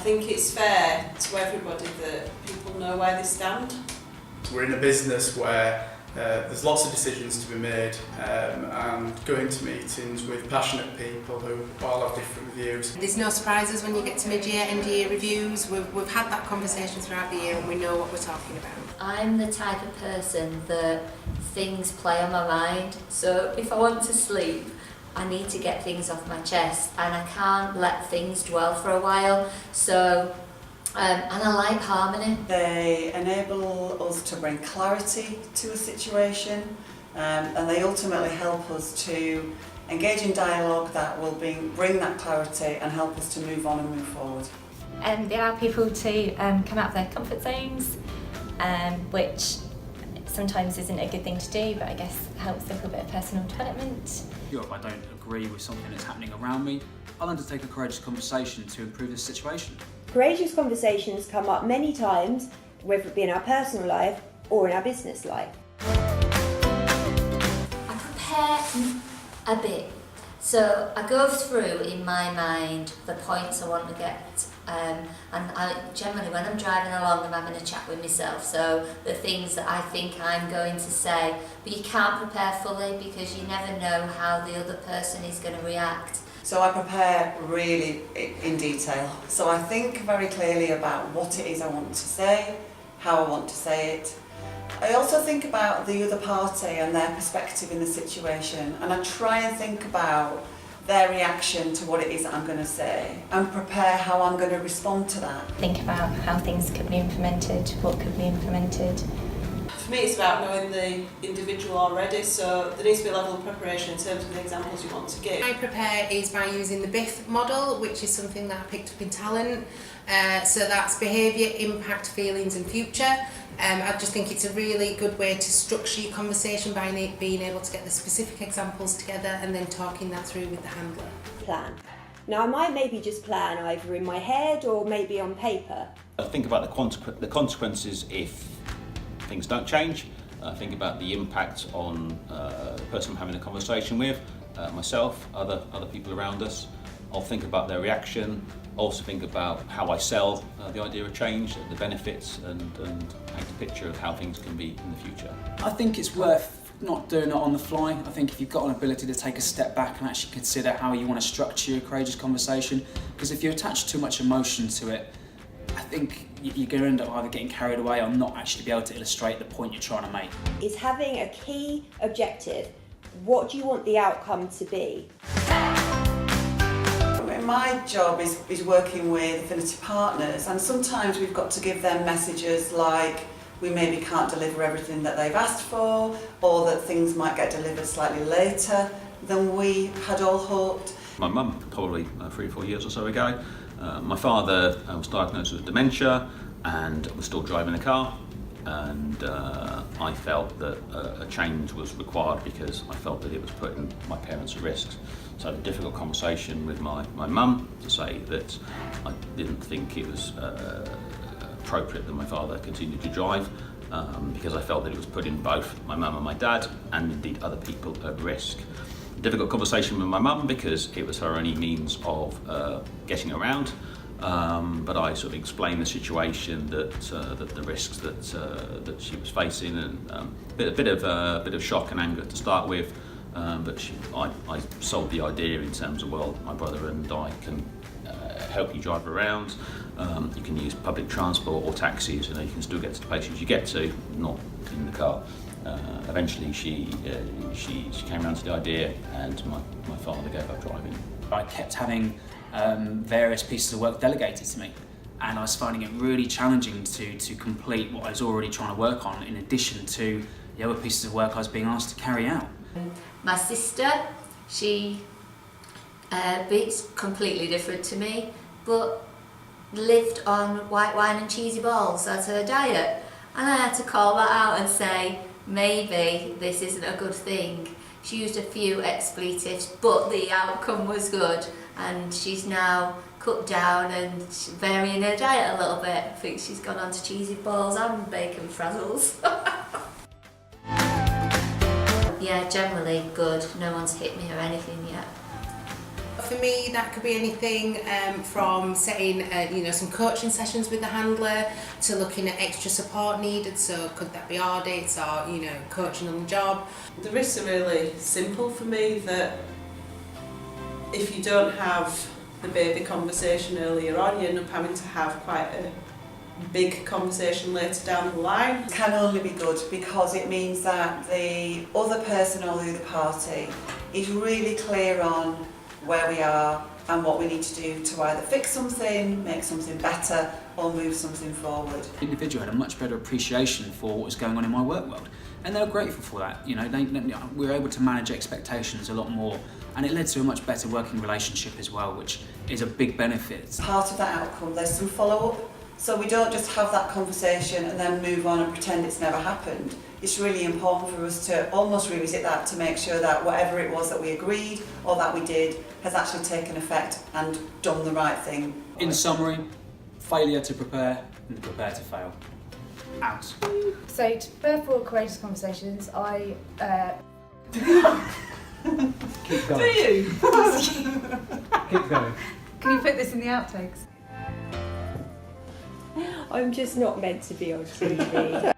think it's fair to everybody that people know where they stand. We're in a business where there's lots of decisions to be made, and going to meetings with passionate people who all have different views. There's no surprises when you get to mid-year, end-of-year reviews. We've had that conversation throughout the year and we know what we're talking about. I'm the type of person that things play on my mind, so if I want to sleep, I need to get things off my chest and I can't let things dwell for a while. So and I like harmony. They enable us to bring clarity to a situation, and they ultimately help us to engage in dialogue that will bring that clarity and help us to move on and move forward. They allow people to come out of their comfort zones, which sometimes isn't a good thing to do, but I guess helps a little bit of personal development. If I don't agree with something that's happening around me, I'll undertake a courageous conversation to improve the situation. Courageous conversations come up many times, whether it be in our personal life or in our business life. I prepare a bit. So I go through in my mind the points I want to get, and I generally when I'm driving along I'm having a chat with myself, so the things that I think I'm going to say, but you can't prepare fully because you never know how the other person is going to react. So I prepare really in detail. So I think very clearly about what it is I want to say, how I want to say it. I also think about the other party and their perspective in the situation, and I try and think about their reaction to what it is that I'm going to say and prepare how I'm going to respond to that. Think about how things could be implemented, what could be implemented. For me, it's about knowing the individual already, so there needs to be a level of preparation in terms of the examples you want to give. I prepare is by using the BIF model, which is something that I picked up in talent. So that's behaviour, impact, feelings and future. I just think it's a really good way to structure your conversation by being able to get the specific examples together and then talking that through with the handler. Plan. Now I might maybe just plan either in my head or maybe on paper. I think about the consequences if things don't change. Think about the impact on the person I'm having a conversation with, myself, other people around us. I'll think about their reaction. Also think about how I sell the idea of change, the benefits, and paint a picture of how things can be in the future. I think it's worth not doing it on the fly. I think if you've got an ability to take a step back and actually consider how you want to structure your courageous conversation, because if you attach too much emotion to it, I think you're going to end up either getting carried away or not actually be able to illustrate the point you're trying to make. Is having a key objective. What do you want the outcome to be? My job is working with affinity partners, and sometimes we've got to give them messages like we maybe can't deliver everything that they've asked for, or that things might get delivered slightly later than we had all hoped. My mum, probably 3 or 4 years or so ago, my father was diagnosed with dementia and was still driving the car, and I felt that a change was required because I felt that it was putting my parents at risk. So I had a difficult conversation with my mum to say that I didn't think it was appropriate that my father continued to drive because I felt that it was putting both my mum and my dad and indeed other people at risk. Difficult conversation with my mum because it was her only means of getting around, but I sort of explained the situation, that the risks that she was facing, and a bit of shock and anger to start with. But I sold the idea in terms of, well, my brother and I can help you drive around. You can use public transport or taxis, and you can still get to the places you get to, not in the car. Eventually, she came around to the idea, and my father gave up driving. I kept having various pieces of work delegated to me, and I was finding it really challenging to complete what I was already trying to work on, in addition to the other pieces of work I was being asked to carry out. My sister, she it's completely different to me, but lived on white wine and cheesy balls as her diet, and I had to call that out and say maybe this isn't a good thing. She used a few expletives, but the outcome was good, and she's now cut down and varying her diet a little bit. I think she's gone on to cheesy balls and bacon frazzles. Yeah, generally good. No one's hit me or anything yet. for me, that could be anything from setting, some coaching sessions with the handler to looking at extra support needed. So could that be audits or, coaching on the job? The risks are really simple for me, that if you don't have the baby conversation earlier on, you end up having to have quite a big conversation later down the line. It can only be good because it means that the other person or the other party is really clear on where we are and what we need to do to either fix something, make something better, or move something forward. The individual had a much better appreciation for what was going on in my work world, and they were grateful for that. We were able to manage expectations a lot more, and it led to a much better working relationship as well, which is a big benefit. Part of that outcome, there's some follow-up. So we don't just have that conversation and then move on and pretend it's never happened. It's really important for us to almost revisit that to make sure that whatever it was that we agreed or that we did has actually taken effect and done the right thing. In summary, failure to prepare and prepare to fail. Out. So to prepare for courageous conversations, I Keep going. Do you? Keep going. Can you put this in the outtakes? I'm just not meant to be on TV.